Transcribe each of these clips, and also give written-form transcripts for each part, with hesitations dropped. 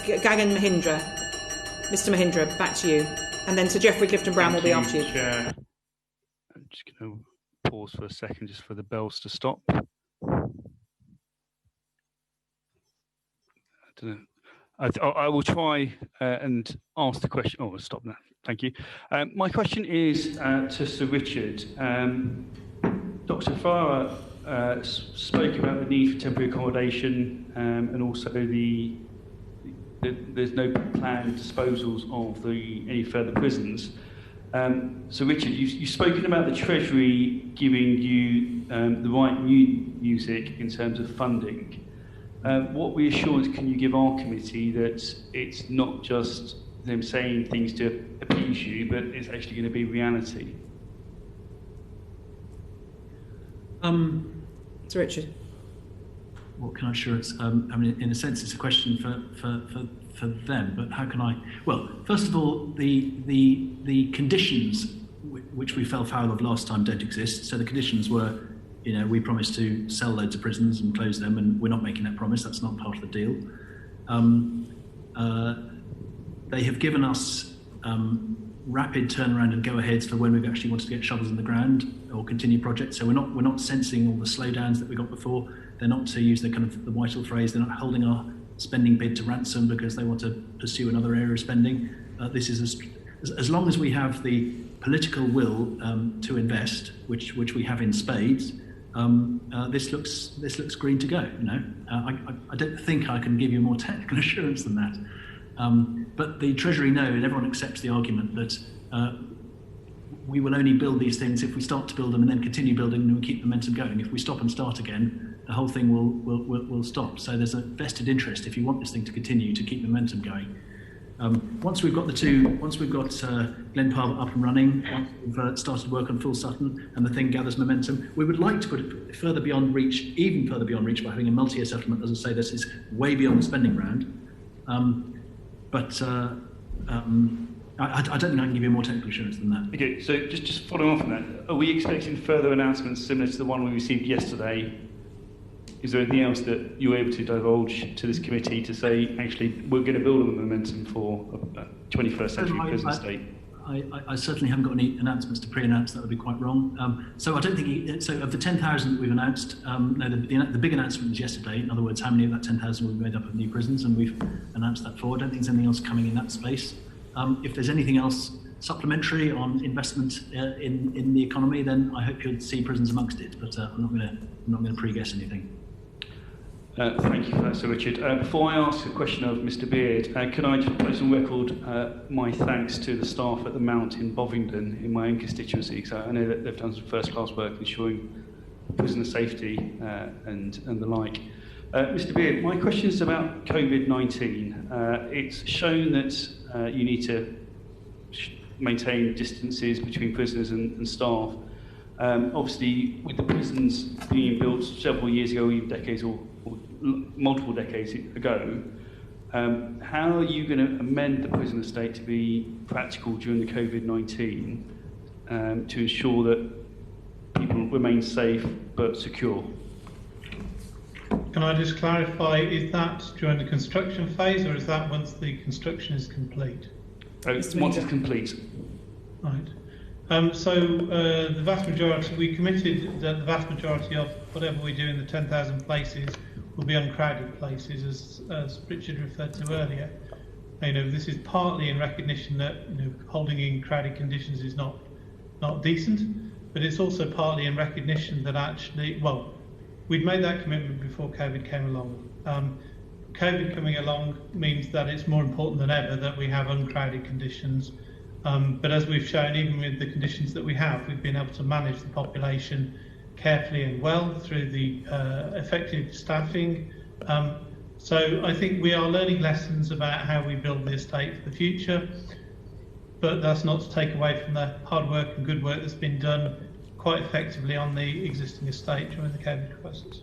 Gagan Mohindra. Mr. Mohindra, back to you. And then Sir Geoffrey Clifton-Brown will be after you. Chair. I'm just going to pause for a second just for the bells to stop. I don't know. I will try and ask the question. Oh, stop now. Thank you. My question is to Sir Richard. Dr. Farrar spoke about the need for temporary accommodation and also there's no planned disposals of any further prisons. So, Richard, you've spoken about the Treasury giving you the right music in terms of funding. What reassurance can you give our committee that it's not just them saying things to appease you, but it's actually going to be reality? Sir Richard. What can I assure us? I mean, in a sense, it's a question for them. But how can I? Well, first of all, the conditions which we fell foul of last time don't exist. So the conditions were, we promised to sell loads of prisons and close them, and we're not making that promise. That's not part of the deal. They have given us rapid turnaround and go-aheads for when we've actually wanted to get shovels in the ground or continue projects. So we're not sensing all the slowdowns that we got before. They're not, to use the kind of the Whitehall phrase, they're not holding our spending bid to ransom because they want to pursue another area of spending. This is as long as we have the political will to invest, which we have in spades. This looks green to go. I don't think I can give you more technical assurance than that. But the Treasury know, and everyone accepts the argument that we will only build these things if we start to build them and then continue building them and keep momentum going. If we stop and start again, the whole thing will stop. So there's a vested interest, if you want this thing to continue, to keep momentum going. Once we've got Glen Parva up and running, once we've started work on Full Sutton and the thing gathers momentum, we would like to put it further beyond reach, even further beyond reach, by having a multi-year settlement. As I say, this is way beyond the spending round. But I don't think I can give you more technical assurance than that. Okay, so just following on from that, are we expecting further announcements similar to the one we received yesterday? Is there anything else that you're able to divulge to this committee to say, actually, we're going to build on the momentum for a 21st century prison state? I certainly haven't got any announcements to pre-announce. That would be quite wrong. So I don't think. So of the 10,000 that we've announced, the big announcement was yesterday. In other words, how many of that 10,000 will be made up of new prisons, and we've announced that forward. I don't think there's anything else coming in that space. If there's anything else supplementary on investment in the economy, then I hope you'll see prisons amongst it. But I'm not going to pre-guess anything. Thank you for that, Sir Richard. Before I ask a question of Mr. Beard, can I just place on record my thanks to the staff at the Mount in Bovingdon in my own constituency. So I know that they've done some first-class work ensuring prisoner safety and the like. Mr. Beard, my question is about COVID-19. It's shown that you need to maintain distances between prisoners and staff. Obviously, with the prisons being built several years ago, even decades or multiple decades ago, how are you going to amend the prison estate to be practical during the COVID-19 to ensure that people remain safe but secure? Can I just clarify, is that during the construction phase or is that once the construction is complete? Once it's complete. Right. The vast majority, we committed that the vast majority of whatever we do in the 10,000 places will be uncrowded places, as Richard referred to earlier. This is partly in recognition that holding in crowded conditions is not decent, but it's also partly in recognition that actually, we'd made that commitment before COVID came along. COVID coming along means that it's more important than ever that we have uncrowded conditions. But as we've shown, even with the conditions that we have, we've been able to manage the population carefully and well through the effective staffing. So I think we are learning lessons about how we build the estate for the future, but that's not to take away from the hard work and good work that's been done quite effectively on the existing estate during the COVID crisis.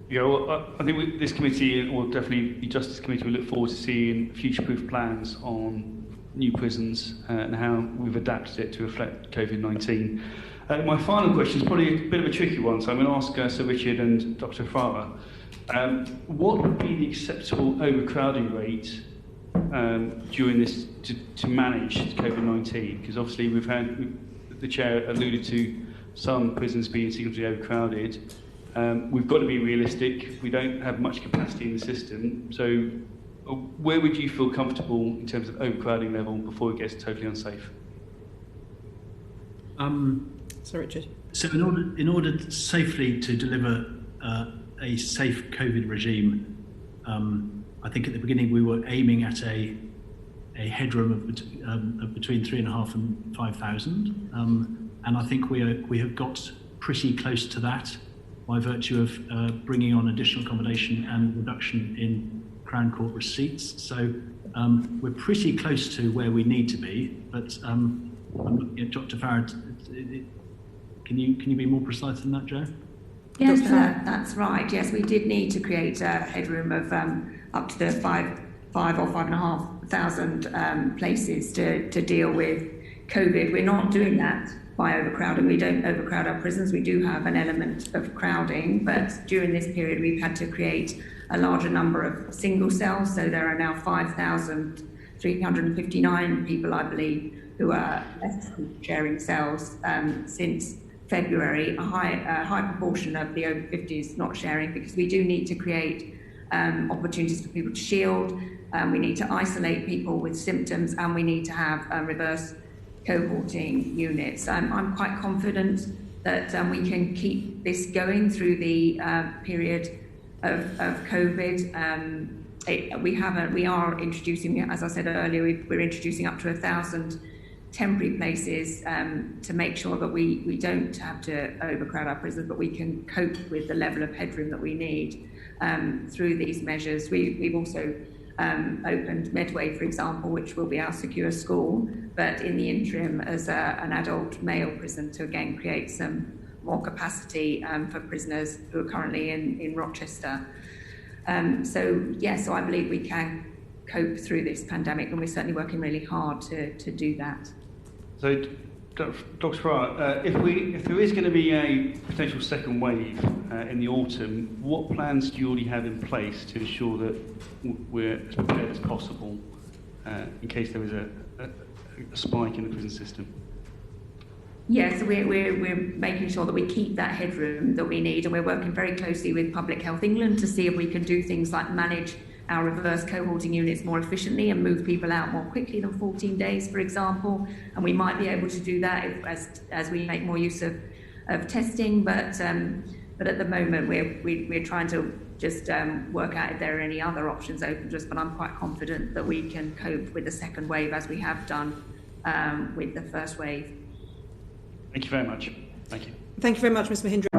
Yeah, well, I think this committee, or definitely the Justice Committee, will look forward to seeing future-proof plans on new prisons and how we've adapted it to reflect COVID-19. My final question is probably a bit of a tricky one, so I'm going to ask Sir Richard and Dr. Farrar. What would be the acceptable overcrowding rate during this to manage COVID-19? Because obviously the chair alluded to some prisons being significantly overcrowded. We've got to be realistic. We don't have much capacity in the system. So where would you feel comfortable in terms of overcrowding level before it gets totally unsafe? Sir Richard. So in order safely to deliver a safe COVID regime, I think at the beginning we were aiming at a headroom of between 3,500 and 5,000, and I think we have got pretty close to that by virtue of bringing on additional accommodation and reduction in Crown Court receipts. So we're pretty close to where we need to be, but I'm looking at Dr. Farrar. Can you be more precise than that, Jo? Yes, that's right. Yes, we did need to create a headroom of up to the 5,000 or 5,500 places to deal with COVID. We're not doing that by overcrowding. We don't overcrowd our prisons. We do have an element of crowding, but during this period we've had to create a larger number of single cells. So there are now 5,359 people, I believe, who are sharing cells since February. A high proportion of the over 50s not sharing, because we do need to create opportunities for people to shield. We need to isolate people with symptoms, and we need to have reverse cohorting units. I'm quite confident that we can keep this going through the period of COVID. We are introducing, as I said earlier, we're introducing up to 1,000 temporary places to make sure that we don't have to overcrowd our prisons, but we can cope with the level of headroom that we need through these measures. We've also opened Medway, for example, which will be our secure school, but in the interim as an adult male prison to again create some more capacity for prisoners who are currently in Rochester. So I believe we can cope through this pandemic, and we're certainly working really hard to do that. So, Dr. Farrar, if there is going to be a potential second wave in the autumn, what plans do you already have in place to ensure that we're as prepared as possible in case there is a spike in the prison system? Yes, we're making sure that we keep that headroom that we need, and we're working very closely with Public Health England to see if we can do things like manage our reverse cohorting units more efficiently and move people out more quickly than 14 days, for example. And we might be able to do that as we make more use of testing. But at the moment, we're trying to just work out if there are any other options open to us. But I'm quite confident that we can cope with the second wave as we have done with the first wave. Thank you very much. Thank you. Thank you very much, Ms. Mohindra.